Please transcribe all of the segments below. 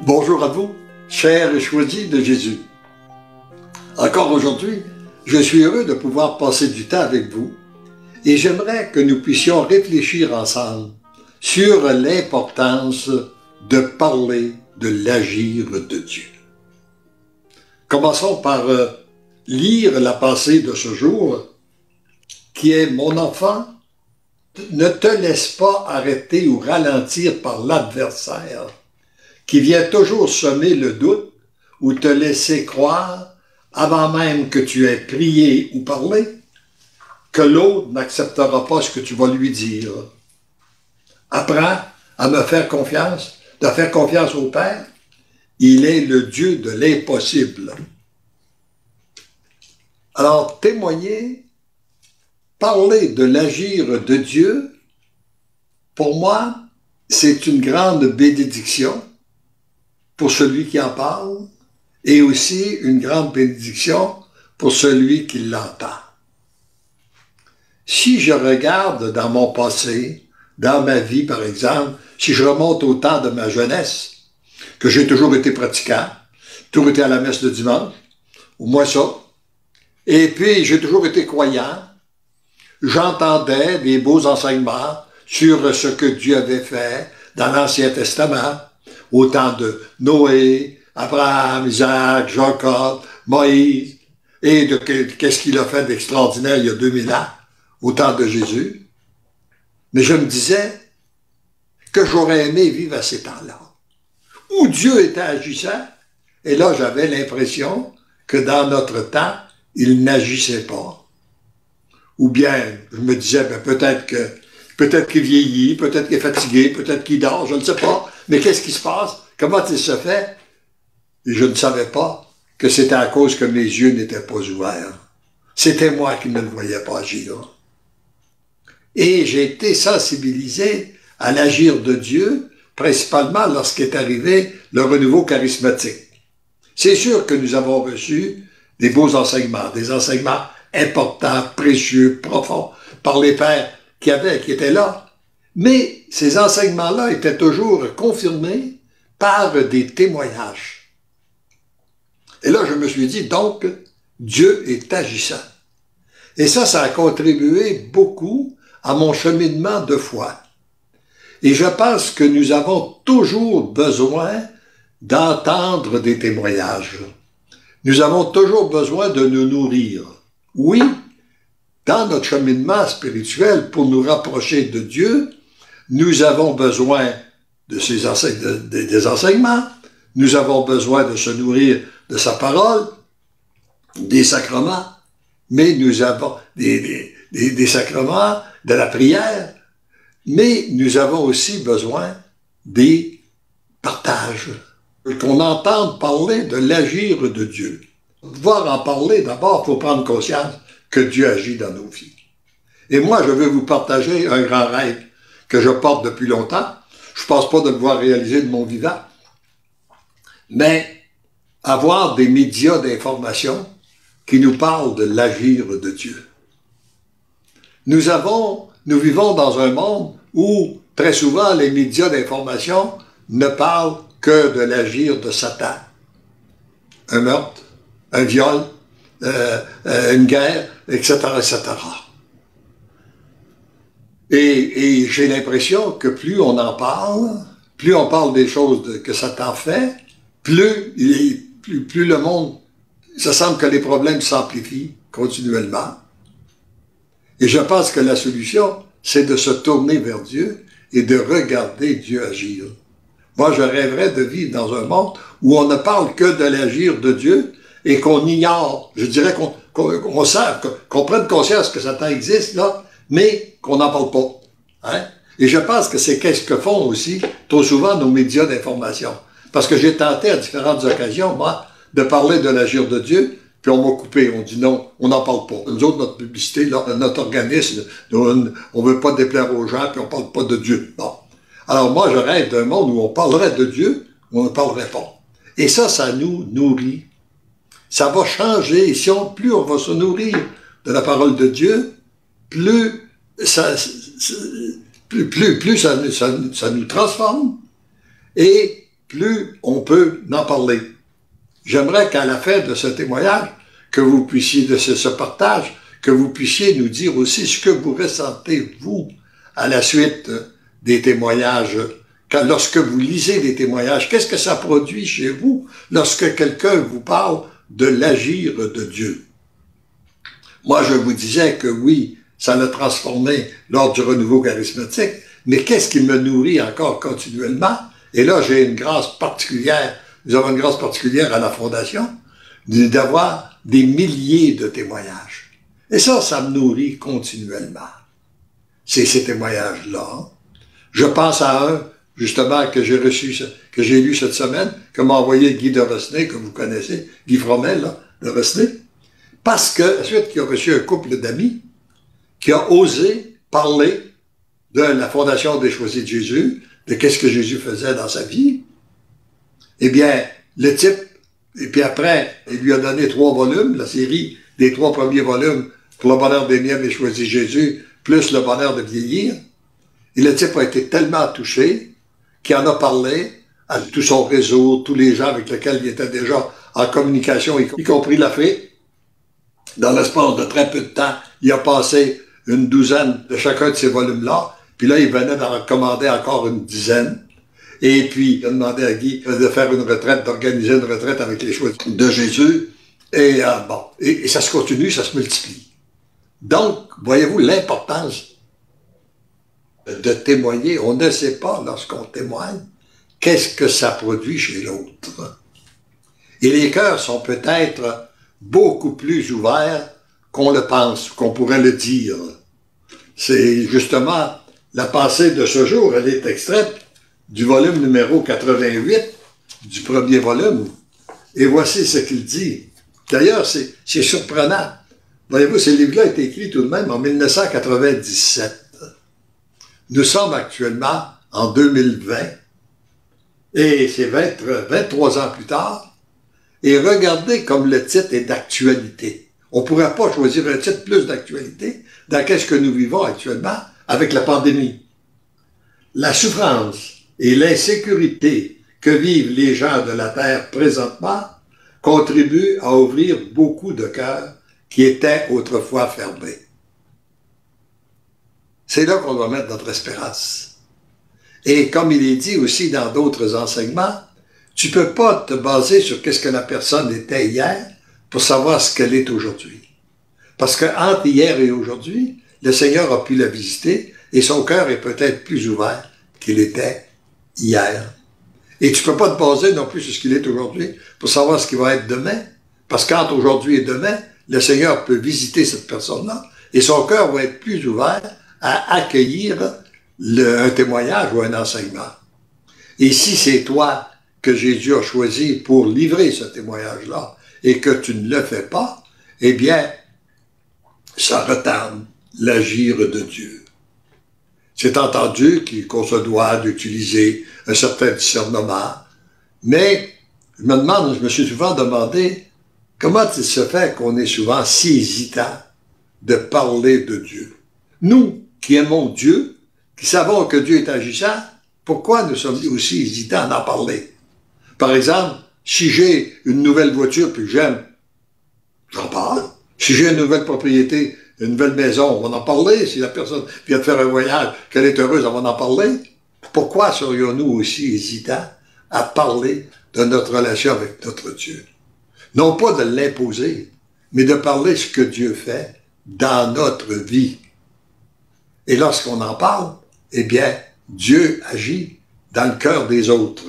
Bonjour à vous, chers et choisis de Jésus. Encore aujourd'hui, je suis heureux de pouvoir passer du temps avec vous et j'aimerais que nous puissions réfléchir ensemble sur l'importance de parler de l'agir de Dieu. Commençons par lire la pensée de ce jour qui est « Mon enfant, ne te laisse pas arrêter ou ralentir par l'adversaire qui vient toujours semer le doute ou te laisser croire, avant même que tu aies prié ou parlé, que l'autre n'acceptera pas ce que tu vas lui dire. Apprends à me faire confiance, de faire confiance au Père. Il est le Dieu de l'impossible. Alors, témoigner, parler de l'agir de Dieu, pour moi, c'est une grande bénédiction pour celui qui en parle et aussi une grande bénédiction pour celui qui l'entend. Si je regarde dans mon passé, dans ma vie par exemple, si je remonte au temps de ma jeunesse, que j'ai toujours été pratiquant, toujours été à la messe le dimanche, au moins ça, et puis j'ai toujours été croyant, j'entendais des beaux enseignements sur ce que Dieu avait fait dans l'Ancien Testament, au temps de Noé, Abraham, Isaac, Jacob, Moïse, et de qu'est-ce qu'il a fait d'extraordinaire il y a 2000 ans, au temps de Jésus. Mais je me disais que j'aurais aimé vivre à ces temps-là, où Dieu était agissant, et là j'avais l'impression que dans notre temps, il n'agissait pas. Ou bien, je me disais, ben, peut-être qu'il vieillit, peut-être qu'il est fatigué, peut-être qu'il dort, je ne sais pas. Mais qu'est-ce qui se passe? Comment il se fait? Et je ne savais pas que c'était à cause que mes yeux n'étaient pas ouverts. C'était moi qui ne le voyais pas agir. Et j'ai été sensibilisé à l'agir de Dieu, principalement lorsqu'est arrivé le renouveau charismatique. C'est sûr que nous avons reçu des beaux enseignements, des enseignements importants, précieux, profonds, par les pères qui étaient là. Mais ces enseignements-là étaient toujours confirmés par des témoignages. Et là, je me suis dit, donc, Dieu est agissant. Et ça a contribué beaucoup à mon cheminement de foi. Et je pense que nous avons toujours besoin d'entendre des témoignages. Nous avons toujours besoin de nous nourrir. Oui, dans notre cheminement spirituel, pour nous rapprocher de Dieu, nous avons besoin de des enseignements, nous avons besoin de se nourrir de sa parole, des sacrements, mais nous avons des sacrements, de la prière, mais nous avons aussi besoin des partages. Qu'on entende parler de l'agir de Dieu. Pour pouvoir en parler, d'abord, il faut prendre conscience que Dieu agit dans nos vies. Et moi, je veux vous partager un grand rêve que je porte depuis longtemps. Je ne pense pas de le voir réaliser de mon vivant. Mais avoir des médias d'information qui nous parlent de l'agir de Dieu. Nous vivons dans un monde où, très souvent, les médias d'information ne parlent que de l'agir de Satan. Un meurtre, un viol, une guerre, etc., etc. Et j'ai l'impression que plus on en parle, plus on parle des choses que Satan fait, plus le monde, ça semble que les problèmes s'amplifient continuellement. Et je pense que la solution, c'est de se tourner vers Dieu et de regarder Dieu agir. Moi, je rêverais de vivre dans un monde où on ne parle que de l'agir de Dieu et qu'on ignore, je dirais qu'on prenne conscience que Satan existe, là, mais qu'on n'en parle pas. Hein? Et je pense que c'est qu'est-ce que font aussi trop souvent nos médias d'information. Parce que j'ai tenté à différentes occasions, moi, de parler de l'agir de Dieu, puis on m'a coupé, on dit non, on n'en parle pas. Nous autres, notre publicité, là, notre organisme, on ne veut pas déplaire aux gens, puis on ne parle pas de Dieu. Bon. Alors moi, je rêve d'un monde où on parlerait de Dieu, où on ne parlerait pas. Et ça nous nourrit. Ça va changer. Et plus on va se nourrir de la parole de Dieu, plus ça nous transforme et plus on peut en parler. J'aimerais qu'à la fin de ce témoignage, que vous puissiez, de ce partage, que vous puissiez nous dire aussi ce que vous ressentez, vous, à la suite des témoignages. Lorsque vous lisez des témoignages, qu'est-ce que ça produit chez vous lorsque quelqu'un vous parle de l'agir de Dieu? Moi, je vous disais que oui, ça l'a transformé lors du renouveau charismatique, mais qu'est-ce qui me nourrit encore continuellement? Et là, j'ai une grâce particulière, nous avons une grâce particulière à la Fondation, d'avoir des milliers de témoignages. Et ça me nourrit continuellement. C'est ces témoignages-là. Je pense à un, justement, que j'ai reçu, que j'ai lu cette semaine, que m'a envoyé Guy de Rosnay, que vous connaissez, Guy Fromel, là, de Rosnay, parce que, ensuite, qu'il a reçu un couple d'amis qui a osé parler de la Fondation des Choisis de Jésus, de qu'est-ce que Jésus faisait dans sa vie. Eh bien, le type, et puis après, il lui a donné 3 volumes, la série des 3 premiers volumes pour le bonheur des miens et Choisis Jésus, plus le bonheur de vieillir. Et le type a été tellement touché qu'il en a parlé à tout son réseau, tous les gens avec lesquels il était déjà en communication, y compris l'Afrique. Dans l'espace de très peu de temps, il a passé une douzaine de chacun de ces volumes-là. Puis là, il venait d'en recommander encore une dizaine. Et puis, il a demandé à Guy de faire une retraite, d'organiser une retraite avec les choix de Jésus. Et bon, et ça se continue, ça se multiplie. Donc, voyez-vous l'importance de témoigner. On ne sait pas, lorsqu'on témoigne, qu'est-ce que ça produit chez l'autre. Et les cœurs sont peut-être beaucoup plus ouverts qu'on le pense, qu'on pourrait le dire. C'est justement la pensée de ce jour, elle est extraite du volume numéro 88, du premier volume. Et voici ce qu'il dit. D'ailleurs, c'est surprenant. Voyez-vous, ce livre-là a été écrit tout de même en 1997. Nous sommes actuellement en 2020, et c'est 23 ans plus tard. Et regardez comme le titre est d'actualité. On ne pourrait pas choisir un titre plus d'actualité dans qu'est-ce que nous vivons actuellement avec la pandémie. La souffrance et l'insécurité que vivent les gens de la Terre présentement contribuent à ouvrir beaucoup de cœurs qui étaient autrefois fermés. C'est là qu'on doit mettre notre espérance. Et comme il est dit aussi dans d'autres enseignements, tu ne peux pas te baser sur qu'est-ce que la personne était hier pour savoir ce qu'elle est aujourd'hui. Parce qu'entre hier et aujourd'hui, le Seigneur a pu la visiter et son cœur est peut-être plus ouvert qu'il était hier. Et tu ne peux pas te baser non plus sur ce qu'il est aujourd'hui pour savoir ce qu'il va être demain. Parce qu'entre aujourd'hui et demain, le Seigneur peut visiter cette personne-là et son cœur va être plus ouvert à accueillir un témoignage ou un enseignement. Et si c'est toi que Jésus a choisi pour livrer ce témoignage-là et que tu ne le fais pas, eh bien, ça retarde l'agir de Dieu. C'est entendu qu'on se doit d'utiliser un certain discernement, mais je me suis souvent demandé comment il se fait qu'on est souvent si hésitant de parler de Dieu. Nous, qui aimons Dieu, qui savons que Dieu est agissant, pourquoi nous sommes aussi hésitants à en parler? Par exemple, si j'ai une nouvelle voiture puis que j'aime, j'en parle. Si j'ai une nouvelle propriété, une nouvelle maison, on va en parler. Si la personne vient de faire un voyage, qu'elle est heureuse, on va en parler. Pourquoi serions-nous aussi hésitants à parler de notre relation avec notre Dieu? Non pas de l'imposer, mais de parler ce que Dieu fait dans notre vie. Et lorsqu'on en parle, eh bien, Dieu agit dans le cœur des autres.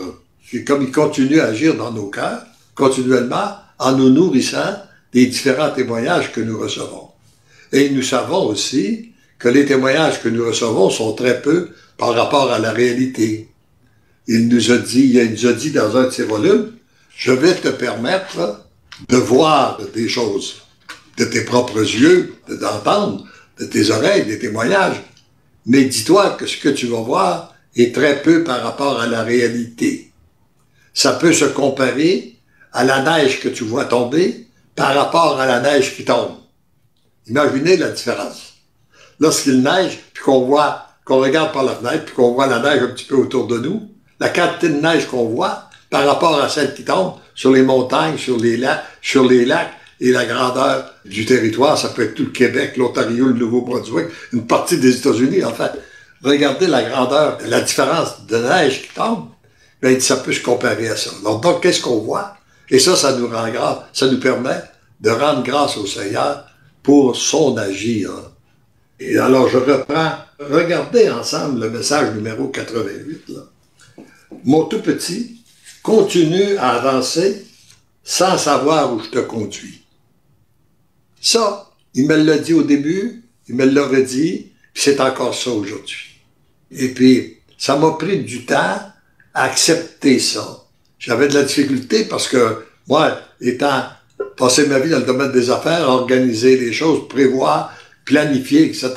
Et comme il continue à agir dans nos cœurs, continuellement, en nous nourrissant des différents témoignages que nous recevons. Et nous savons aussi que les témoignages que nous recevons sont très peu par rapport à la réalité. Il nous a dit dans un de ses volumes, « Je vais te permettre de voir des choses de tes propres yeux, d'entendre de tes oreilles, des témoignages, mais dis-toi que ce que tu vas voir est très peu par rapport à la réalité. Ça peut se comparer à la neige que tu vois tomber par rapport à la neige qui tombe. Imaginez la différence. Lorsqu'il neige, puis qu'on regarde par la fenêtre, puis qu'on voit la neige un petit peu autour de nous, la quantité de neige qu'on voit par rapport à celle qui tombe sur les montagnes, sur les lacs, et la grandeur du territoire, ça peut être tout le Québec, l'Ontario, le Nouveau-Brunswick, une partie des États-Unis, en fait. Regardez la grandeur, la différence de neige qui tombe, bien, ça peut se comparer à ça. Donc qu'est-ce qu'on voit? Et ça nous rend grave, ça nous permet de rendre grâce au Seigneur pour son agir. Et alors, je reprends, regardez ensemble le message numéro 88. Là. Mon tout petit, continue à avancer sans savoir où je te conduis. Ça, il me l'a dit au début, il me l'a redit, puis c'est encore ça aujourd'hui. Et puis, ça m'a pris du temps à accepter ça. J'avais de la difficulté parce que moi, étant passé ma vie dans le domaine des affaires, organiser les choses, prévoir, planifier, etc.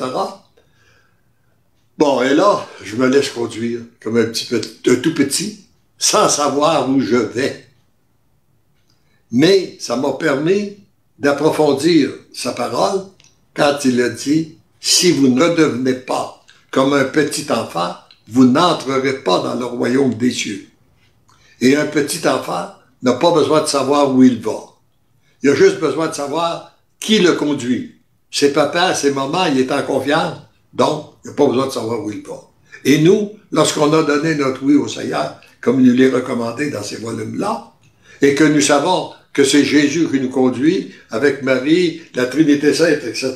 Bon, et là, je me laisse conduire comme un tout petit, sans savoir où je vais. Mais ça m'a permis d'approfondir sa parole quand il a dit « Si vous ne devenez pas comme un petit enfant, vous n'entrerez pas dans le royaume des cieux. » Et un petit enfant n'a pas besoin de savoir où il va. Il a juste besoin de savoir qui le conduit. Ses papas, ses mamans, il est en confiance, donc il n'a pas besoin de savoir où il va. Et nous, lorsqu'on a donné notre oui au Seigneur, comme il nous l'est recommandé dans ces volumes-là, et que nous savons que c'est Jésus qui nous conduit, avec Marie, la Trinité Sainte, etc.,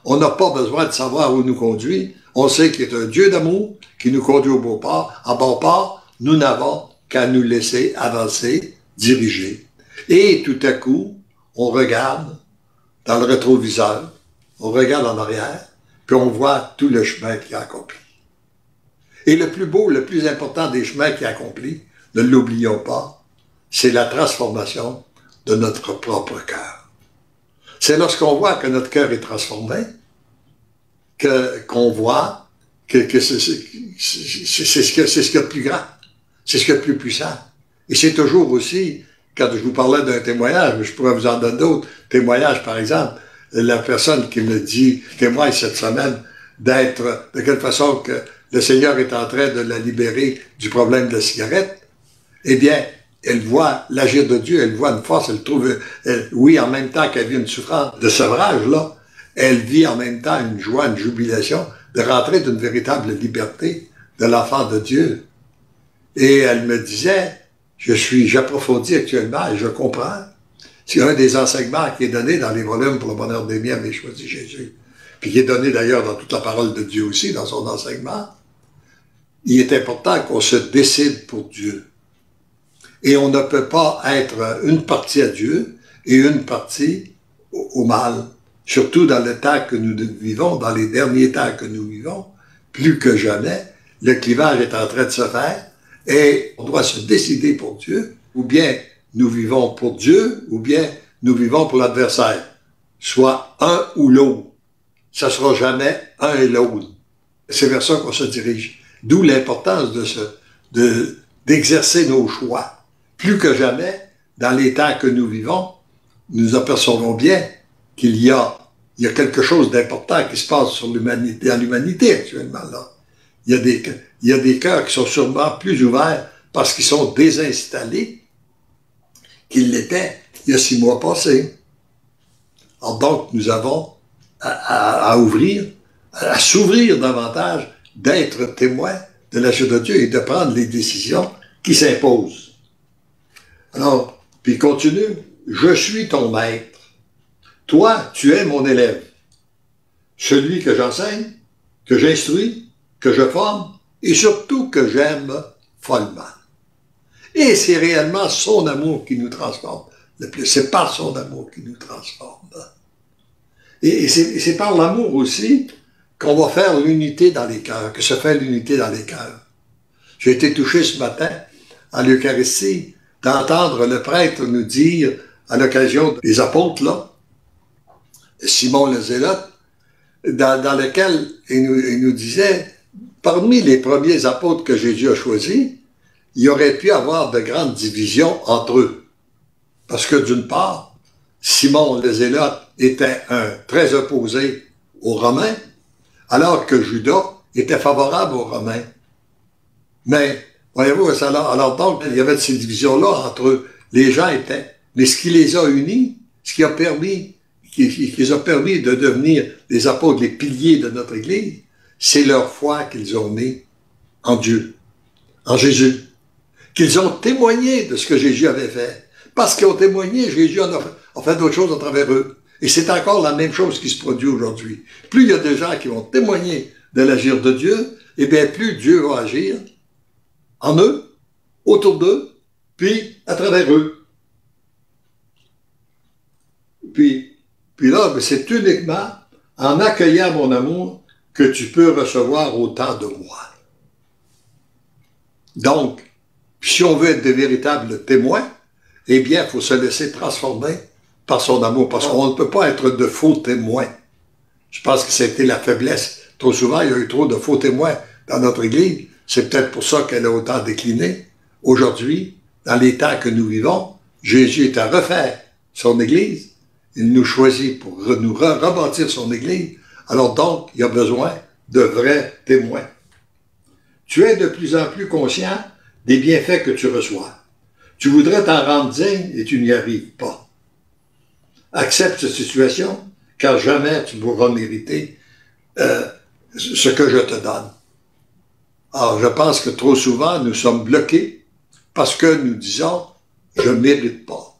on n'a pas besoin de savoir où nous conduit. On sait qu'il est un Dieu d'amour qui nous conduit au bon port. À bon port, nous n'avons qu'à nous laisser avancer, diriger. Et tout à coup, on regarde dans le rétroviseur, on regarde en arrière, puis on voit tout le chemin qu'il a accompli. Et le plus beau, le plus important des chemins qu'il a accompli, ne l'oublions pas, c'est la transformation de notre propre cœur. C'est lorsqu'on voit que notre cœur est transformé, qu'on voit que c'est ce qu'il y a de plus grand, c'est ce qu'il y a de plus puissant. Et c'est toujours aussi, quand je vous parlais d'un témoignage, mais je pourrais vous en donner d'autres témoignages, par exemple, la personne qui me dit, témoigne cette semaine, d'être, de quelle façon que le Seigneur est en train de la libérer du problème de la cigarette, eh bien, elle voit l'agir de Dieu, elle voit une force, elle trouve, oui, en même temps qu'elle vit une souffrance de sevrage, là, elle vit en même temps une joie, une jubilation de rentrer d'une véritable liberté de l'enfant de Dieu. Et elle me disait, j'approfondis actuellement et je comprends. C'est un des enseignements qui est donné dans les volumes pour le bonheur des miens, mais choisi Jésus. Puis qui est donné d'ailleurs dans toute la parole de Dieu aussi, dans son enseignement. Il est important qu'on se décide pour Dieu. Et on ne peut pas être une partie à Dieu et une partie au mal. Surtout dans le temps que nous vivons, dans les derniers temps que nous vivons, plus que jamais, le clivage est en train de se faire et on doit se décider pour Dieu, ou bien nous vivons pour Dieu, ou bien nous vivons pour l'adversaire. Soit un ou l'autre. Ça sera jamais un et l'autre. C'est vers ça qu'on se dirige. D'où l'importance d'exercer nos choix. Plus que jamais, dans les temps que nous vivons, nous apercevons bien qu'il y a quelque chose d'important qui se passe dans l'humanité actuellement. Là. Il y a des cœurs qui sont sûrement plus ouverts parce qu'ils sont désinstallés qu'ils l'étaient il y a 6 mois passés. Alors donc, nous avons à ouvrir, à s'ouvrir davantage, d'être témoins de l'agir de Dieu et de prendre les décisions qui s'imposent. Alors, puis il continue, « Je suis ton maître. Toi, tu es mon élève. Celui que j'enseigne, que j'instruis, que je forme, et surtout que j'aime follement. » Et c'est réellement son amour qui nous transforme. C'est par son amour qui nous transforme. Et c'est par l'amour aussi qu'on va faire l'unité dans les cœurs, que se fait l'unité dans les cœurs. J'ai été touché ce matin, à l'Eucharistie, d'entendre le prêtre nous dire, à l'occasion des apôtres, là, Simon le Zélote, dans lequel il nous disait, parmi les premiers apôtres que Jésus a choisis, il y aurait pu avoir de grandes divisions entre eux. Parce que d'une part, Simon le Zélote était très opposé aux Romains, alors que Judas était favorable aux Romains. Mais Voyez-vous, alors donc, il y avait ces divisions-là entre les gens étaient. Mais ce qui les a unis, ce qui les a permis de devenir des apôtres, les piliers de notre Église, c'est leur foi qu'ils ont mis en Dieu, en Jésus. Qu'ils ont témoigné de ce que Jésus avait fait. Parce qu'ils ont témoigné, Jésus a fait d'autres choses à travers eux. Et c'est encore la même chose qui se produit aujourd'hui. Plus il y a des gens qui vont témoigner de l'agir de Dieu, eh bien, plus Dieu va agir en eux, autour d'eux, puis à travers eux. Puis là, c'est uniquement en accueillant mon amour que tu peux recevoir autant de moi. Donc, si on veut être de véritables témoins, eh bien, il faut se laisser transformer par son amour, parce qu'on ne peut pas être de faux témoins. Je pense que c'était la faiblesse. Trop souvent, il y a eu trop de faux témoins dans notre Église. C'est peut-être pour ça qu'elle a autant décliné. Aujourd'hui, dans les temps que nous vivons, Jésus est à refaire son Église. Il nous choisit pour nous rebâtir son Église. Alors donc, il y a besoin de vrais témoins. Tu es de plus en plus conscient des bienfaits que tu reçois. Tu voudrais t'en rendre digne et tu n'y arrives pas. Accepte cette situation, car jamais tu pourras mériter ce que je te donne. Alors, je pense que trop souvent, nous sommes bloqués parce que nous disons « je ne mérite pas ».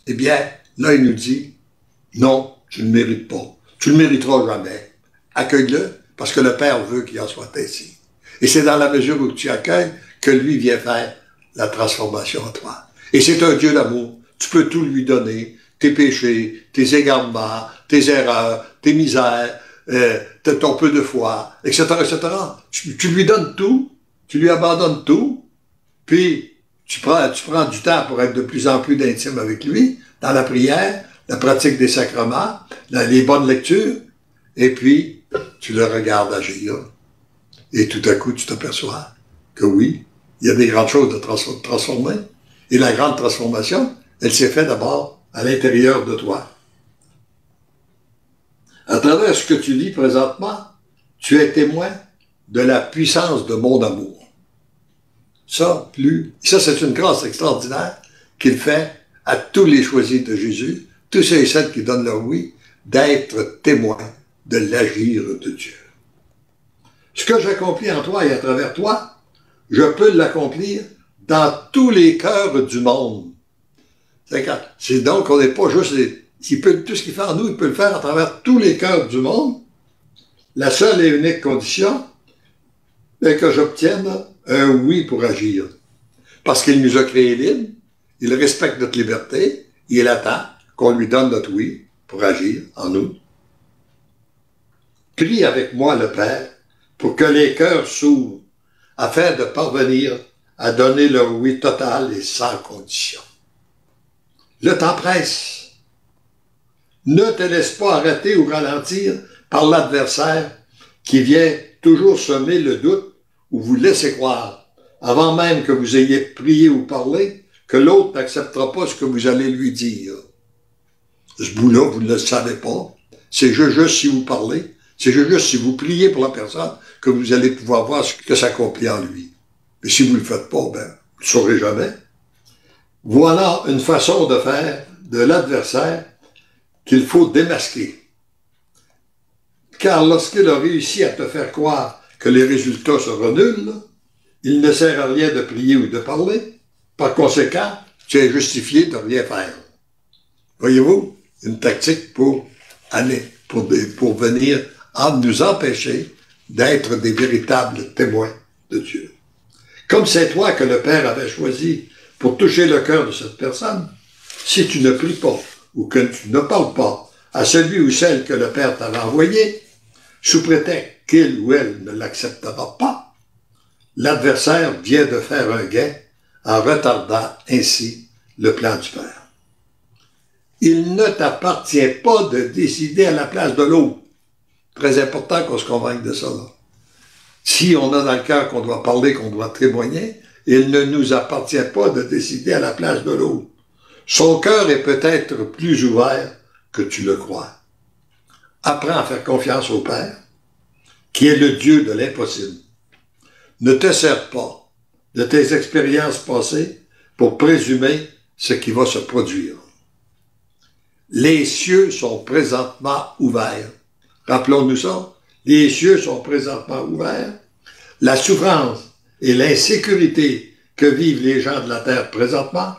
Eh bien, là, il nous dit « non, tu ne mérites pas. Tu ne mériteras jamais. Accueille-le parce que le Père veut qu'il en soit ainsi. » Et c'est dans la mesure où tu accueilles que lui vient faire la transformation en toi. Et c'est un Dieu d'amour. Tu peux tout lui donner, tes péchés, tes égarements, tes erreurs, tes misères, ton peu de foi, etc., etc. Tu lui donnes tout, tu lui abandonnes tout, puis tu prends du temps pour être de plus en plus intime avec lui, dans la prière, la pratique des sacrements, les bonnes lectures, et puis tu le regardes agir. Et tout à coup, tu t'aperçois que oui, il y a des grandes choses de transformer. Et la grande transformation, elle s'est faite d'abord à l'intérieur de toi. À travers ce que tu vis présentement, tu es témoin de la puissance de mon amour. Ça, c'est une grâce extraordinaire qu'il fait à tous les choisis de Jésus, tous ceux et celles qui donnent leur oui, d'être témoins de l'agir de Dieu. Ce que j'accomplis en toi et à travers toi, je peux l'accomplir dans tous les cœurs du monde. C'est donc, on n'est pas juste tout ce qu'il fait en nous, il peut le faire à travers tous les cœurs du monde. La seule et unique condition est que j'obtienne un oui pour agir. Parce qu'il nous a créés libres, il respecte notre liberté, et il attend qu'on lui donne notre oui pour agir en nous. Prie avec moi le Père pour que les cœurs s'ouvrent afin de parvenir à donner leur oui total et sans condition. Le temps presse. Ne te laisse pas arrêter ou ralentir par l'adversaire qui vient toujours semer le doute ou vous laisser croire, avant même que vous ayez prié ou parlé, que l'autre n'acceptera pas ce que vous allez lui dire. Ce bout-là, vous ne le savez pas. C'est juste si vous parlez, c'est juste si vous priez pour la personne que vous allez pouvoir voir ce que s'accomplit en lui. Mais si vous ne le faites pas, ben, vous ne le saurez jamais. Voilà une façon de faire de l'adversaire qu'il faut démasquer. Car lorsqu'il a réussi à te faire croire que les résultats seront nuls, il ne sert à rien de prier ou de parler. Par conséquent, tu es justifié de rien faire. Voyez-vous, une tactique pour venir nous empêcher d'être des véritables témoins de Dieu. Comme c'est toi que le Père avait choisi pour toucher le cœur de cette personne, si tu ne pries pas ou que tu ne parles pas à celui ou celle que le Père t'avait envoyé, sous prétexte qu'il ou elle ne l'acceptera pas, l'adversaire vient de faire un gain en retardant ainsi le plan du Père. Il ne t'appartient pas de décider à la place de l'autre. Très important qu'on se convainque de ça, là. Si on a dans le cœur qu'on doit parler, qu'on doit témoigner, il ne nous appartient pas de décider à la place de l'autre. Son cœur est peut-être plus ouvert que tu le crois. Apprends à faire confiance au Père, qui est le Dieu de l'impossible. Ne te sers pas de tes expériences passées pour présumer ce qui va se produire. Les cieux sont présentement ouverts. Rappelons-nous ça. Les cieux sont présentement ouverts. La souffrance et l'insécurité que vivent les gens de la terre présentement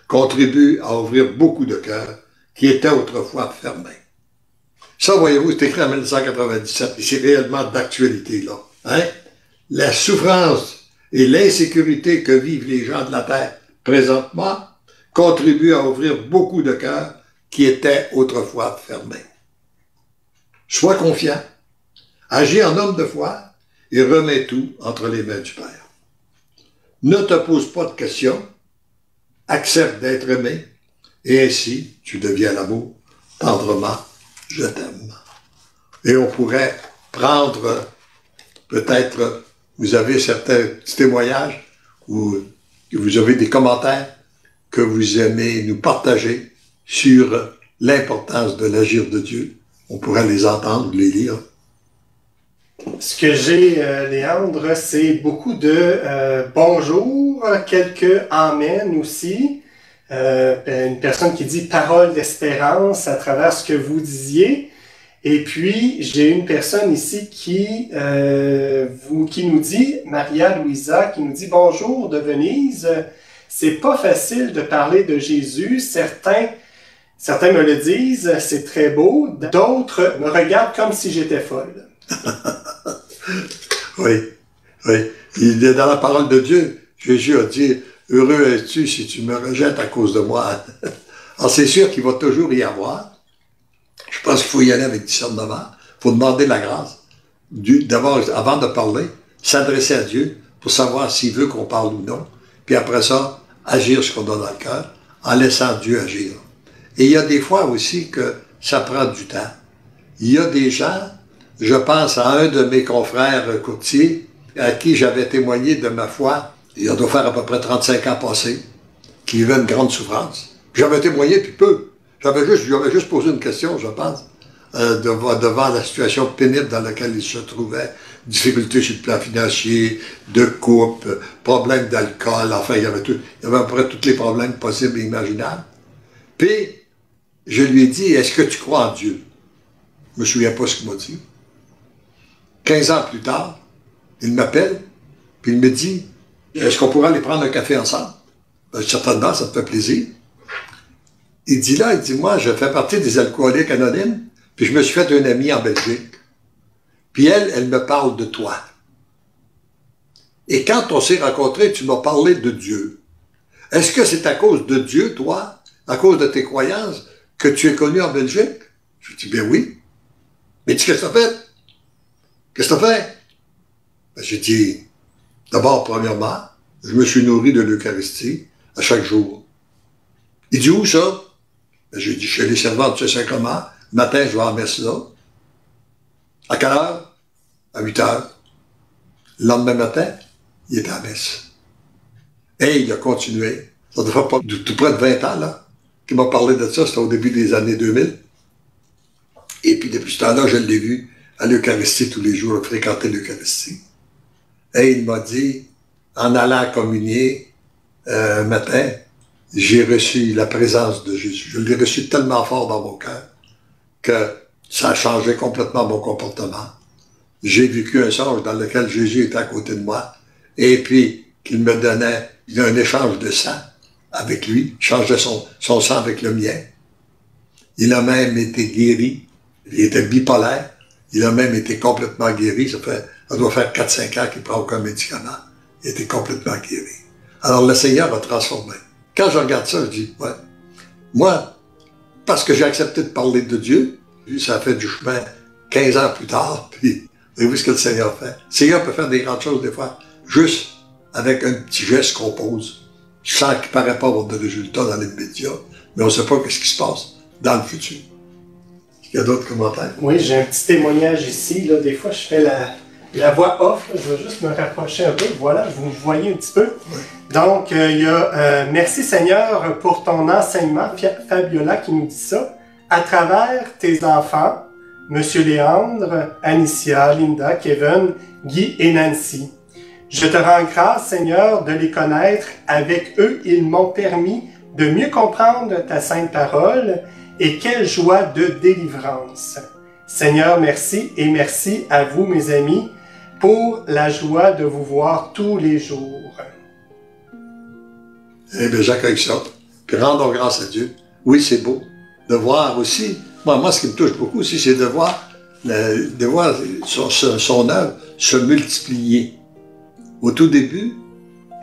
contribuent à ouvrir beaucoup de cœurs qui étaient autrefois fermés. Ça, voyez-vous, c'est écrit en 1997 et c'est réellement d'actualité, là. Hein? La souffrance et l'insécurité que vivent les gens de la terre présentement contribuent à ouvrir beaucoup de cœurs qui étaient autrefois fermés. Sois confiant, agis en homme de foi et remets tout entre les mains du Père. Ne te pose pas de questions, accepte d'être aimé et ainsi tu deviens l'amour. Tendrement, je t'aime. Et on pourrait prendre, peut-être, vous avez certains petits témoignages ou vous avez des commentaires que vous aimez nous partager sur l'importance de l'agir de Dieu. On pourrait les entendre, les lire. Ce que j'ai, Léandre, c'est beaucoup de bonjour, quelques amen aussi. Une personne qui dit parole d'espérance à travers ce que vous disiez. Et puis, j'ai une personne ici qui nous dit, Maria Louisa, qui nous dit bonjour de Venise. C'est pas facile de parler de Jésus. Certains me le disent, c'est très beau. D'autres me regardent comme si j'étais folle. Oui, oui. Il est dans la parole de Dieu. Jésus a dit, heureux es-tu si tu me rejettes à cause de moi. Alors c'est sûr qu'il va toujours y avoir. Je pense qu'il faut y aller avec discernement. Il faut demander la grâce. D'abord, avant de parler, s'adresser à Dieu pour savoir s'il veut qu'on parle ou non. Puis après ça, agir ce qu'on a dans le cœur en laissant Dieu agir. Et il y a des fois aussi que ça prend du temps. Il y a des gens, je pense à un de mes confrères courtiers à qui j'avais témoigné de ma foi, il doit faire à peu près 35 ans passés, qui vivait une grande souffrance. J'avais témoigné depuis peu. J'avais juste posé une question, je pense, devant la situation pénible dans laquelle il se trouvait. Difficultés sur le plan financier, de couple, problèmes d'alcool, enfin, il y avait à peu près tous les problèmes possibles et imaginables. Puis, je lui ai dit, est-ce que tu crois en Dieu? Je me souviens pas ce qu'il m'a dit. 15 ans plus tard, il m'appelle, puis il me dit, est-ce qu'on pourrait aller prendre un café ensemble? Ben, certainement, ça me fait plaisir. Il dit, moi, je fais partie des alcooliques anonymes, puis je me suis fait un ami en Belgique. Puis elle me parle de toi. Et quand on s'est rencontrés, tu m'as parlé de Dieu. Est-ce que c'est à cause de Dieu, toi, à cause de tes croyances, que tu es connu en Belgique? Je dis, bien oui. Mais dis, qu'est-ce que tu as fait? Qu'est-ce que tu as fait? Ben, j'ai dit, d'abord, premièrement, je me suis nourri de l'Eucharistie à chaque jour. Il dit, où ça? Ben, j'ai dit, chez les servantes de ce sacrement. Le matin, je vais en messe là. À quelle heure? À 8 heures. Le lendemain matin, il était à messe. Et il a continué. Ça devrait pas tout près de 20 ans, là, qu'il m'a parlé de ça. C'était au début des années 2000. Et puis, depuis ce temps-là, je l'ai vu à l'Eucharistie tous les jours, fréquenter l'Eucharistie. Et il m'a dit, en allant communier un matin, j'ai reçu la présence de Jésus. Je l'ai reçu tellement fort dans mon cœur que ça a changé complètement mon comportement. J'ai vécu un songe dans lequel Jésus était à côté de moi et puis qu'il me donnait un échange de sang avec lui, changeait son sang avec le mien. Il a même été guéri. Il était bipolaire. Il a même été complètement guéri. Ça doit faire 4-5 ans qu'il ne prend aucun médicament. Il était complètement guéri. Alors le Seigneur a transformé. Quand je regarde ça, je dis, ouais, moi, parce que j'ai accepté de parler de Dieu, ça fait du chemin 15 ans plus tard, puis voyez-vous ce que le Seigneur fait? Le Seigneur peut faire des grandes choses des fois, juste avec un petit geste qu'on pose, sans qu'il ne paraît pas avoir de résultats dans l'immédiat, mais on ne sait pas ce qui se passe dans le futur. Est-ce qu'il y a d'autres commentaires? Oui, j'ai un petit témoignage ici. Là, des fois, je fais la voix off. Là. Je vais juste me rapprocher un peu. Voilà, vous voyez un petit peu. Oui. Donc, il y a merci Seigneur pour ton enseignement. Fabiola qui nous dit ça. À travers tes enfants, Monsieur Léandre, Anicia, Linda, Kevin, Guy et Nancy. Je te rends grâce, Seigneur, de les connaître. Avec eux, ils m'ont permis de mieux comprendre ta sainte parole et quelle joie de délivrance. Seigneur, merci et merci à vous, mes amis, pour la joie de vous voir tous les jours. Eh bien, j'accueille ça. Puis rendons grâce à Dieu. Oui, c'est beau de voir aussi. Moi, ce qui me touche beaucoup aussi, c'est de voir son œuvre se multiplier. Au tout début,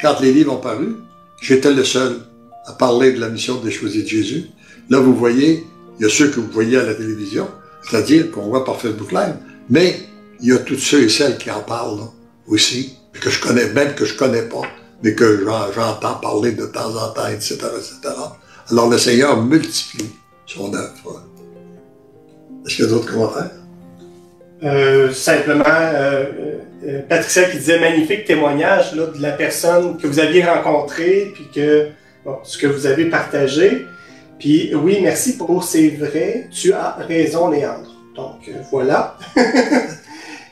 quand les livres ont paru, j'étais le seul à parler de la mission des choisis de Jésus. Là, vous voyez, il y a ceux que vous voyez à la télévision, c'est-à-dire qu'on voit par Facebook Live, mais il y a tous ceux et celles qui en parlent là, aussi, que je connais, même que je connais pas, mais que j'entends parler de temps en temps, etc., etc. Alors le Seigneur multiplie son œuvre. Est-ce qu'il y a d'autres commentaires? Simplement, Patricia qui disait magnifique témoignage là, de la personne que vous aviez rencontrée, puis que ce que vous avez partagé. Puis oui, merci pour c'est vrai, tu as raison, Léandre. Donc voilà.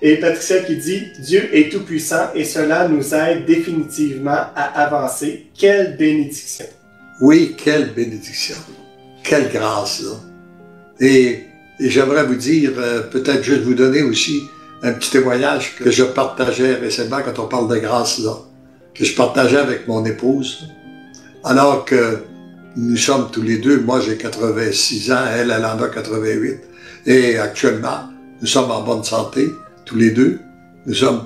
Et Patricia qui dit Dieu est tout puissant et cela nous aide définitivement à avancer. Quelle bénédiction! Oui, quelle bénédiction! Quelle grâce, là! Et j'aimerais vous dire, peut-être juste vous donner aussi un petit témoignage que je partageais récemment quand on parle de grâce, là, que je partageais avec mon épouse, alors que nous sommes tous les deux, moi j'ai 86 ans, elle en a 88, et actuellement, nous sommes en bonne santé, tous les deux. Nous sommes,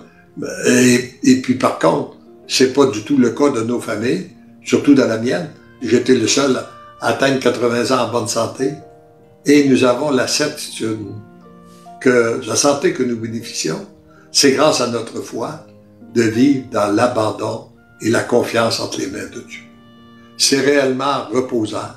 et puis par contre, c'est pas du tout le cas de nos familles, surtout dans la mienne. J'étais le seul à atteindre 80 ans en bonne santé. Et nous avons la certitude que la santé que nous bénéficions, c'est grâce à notre foi de vivre dans l'abandon et la confiance entre les mains de Dieu. C'est réellement reposant.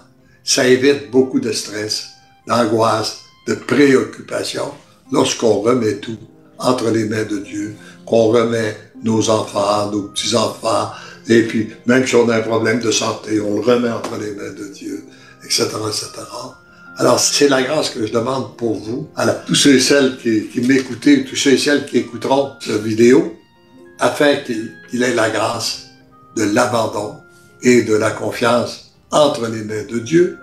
Ça évite beaucoup de stress, d'angoisse, de préoccupation lorsqu'on remet tout entre les mains de Dieu, qu'on remet nos enfants, nos petits-enfants, et puis même si on a un problème de santé, on le remet entre les mains de Dieu, etc., etc. Alors, c'est la grâce que je demande pour vous, à tous ceux et celles qui m'écoutez, tous ceux et celles qui écouteront cette vidéo, afin qu'il ait la grâce de l'abandon et de la confiance entre les mains de Dieu,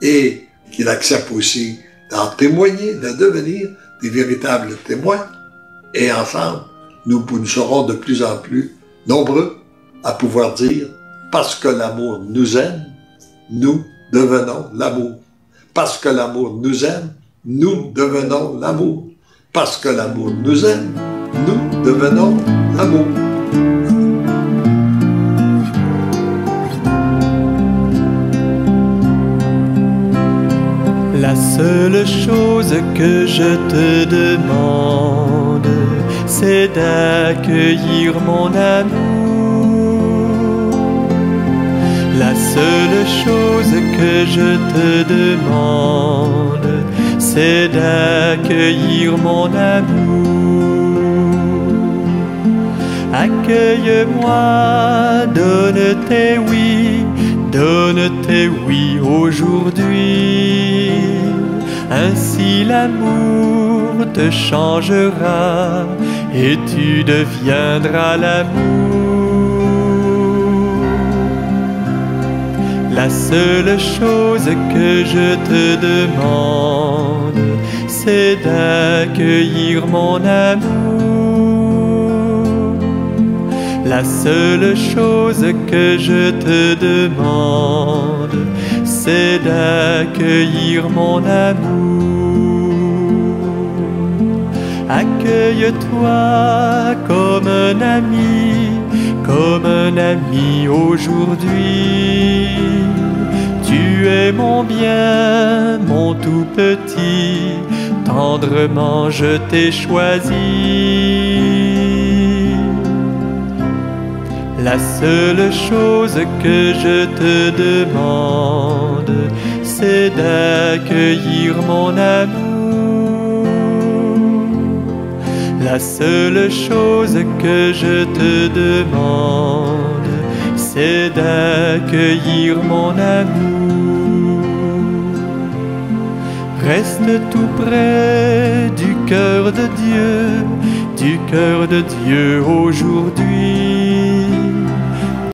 et qu'il accepte aussi d'en témoigner, de devenir des véritables témoins. Et ensemble, nous serons de plus en plus nombreux à pouvoir dire « Parce que l'amour nous aime, nous devenons l'amour. Parce que l'amour nous aime, nous devenons l'amour. Parce que l'amour nous aime, nous devenons l'amour. » La seule chose que je te demande, c'est d'accueillir mon amour. La seule chose que je te demande, c'est d'accueillir mon amour. Accueille-moi, donne tes oui aujourd'hui. Ainsi l'amour te changera et tu deviendras l'amour. La seule chose que je te demande, c'est d'accueillir mon amour. La seule chose que je te demande, c'est d'accueillir mon amour. Accueille-toi comme un ami aujourd'hui. Tu es mon bien, mon tout petit, tendrement je t'ai choisi. La seule chose que je te demande, c'est d'accueillir mon amour. La seule chose que je te demande, c'est d'accueillir mon amour. Reste tout près du cœur de Dieu aujourd'hui.